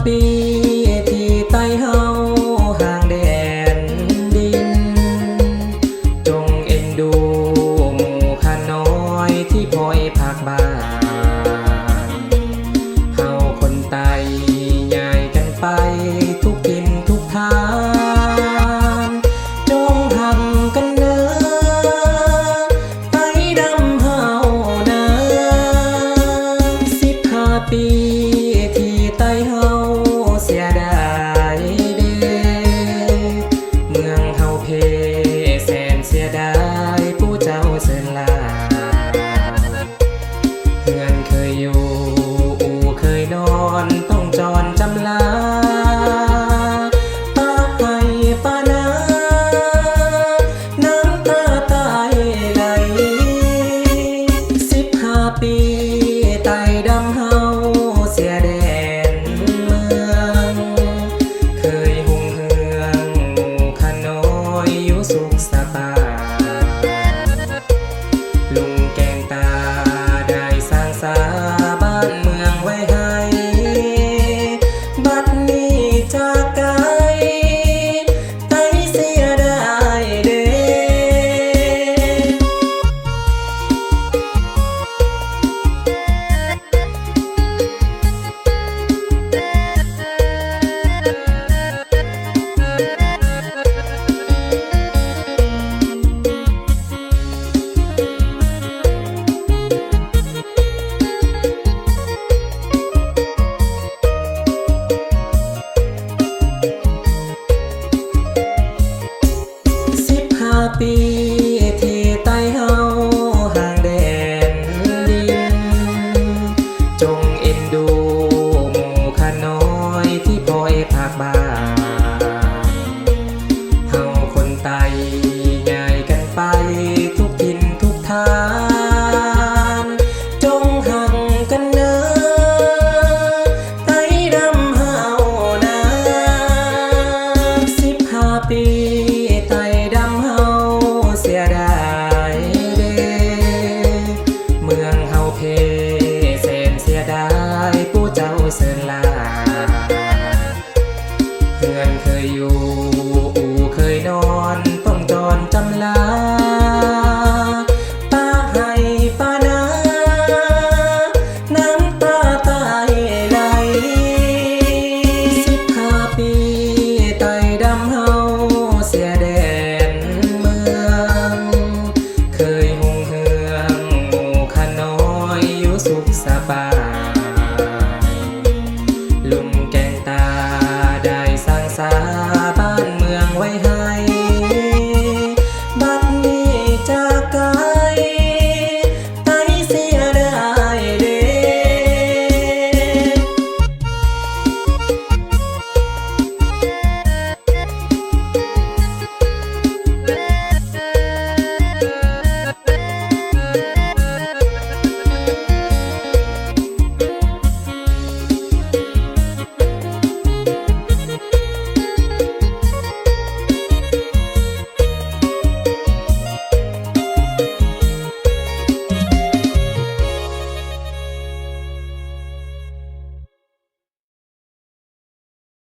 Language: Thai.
ปีที่ไต้เฮาห่างแดนดินจงเอ็นดูหมู่ข้าน้อยที่พลอยภาคบ้านเฮาคนไต้ย้ายกันไปทุกทินทุกทางจงหักกันเด้อไต้ดำเฮานะ15 ปีที่ไต้เฮาเสียดายเด้เมืองเฮาเพแสนเสียดายผู้เจ้าเสินลาเพื่อนเคยอยู่อู่เคยนอนต้องจรจำลาป้าให้ป้านาน้ำตาตายไหล15 ปีไต้ดำเฮาเสียแดนเมืองเคยหุ่งเฮืองหมู่ข้าน้อยอยู่สุขสบายลุงแกงตาได้สร้างสาบ้านเมืองไว้ให้บัดนี้จากไกลไต้เสียดายเด้ 15 ปีที่ไต้เฮาห่างแดนดินจงเอ็นดูหมู่ข้าน้อยที่พลอยภาคบ้านเฮาคนไต้ย้ายกันไปทุกทินทุกทางจงหักกันเด้อไต้ดำเฮานะ15 ปีไต้ดำเฮาเสียดายเด้เมืองเฮาเพแสนเสียดายผู้เจ้าเสินลาเพื่อนเคยอยู่อู่เคยนอนต้องจรจำลาป้าให้ป้านาน้ำตาตายไหล15 ปีไต้ดำเฮาเสียแดนเมืองเคยหุ่งเฮืองหมู่ข้าน้อยอยู่สุขสบายลุง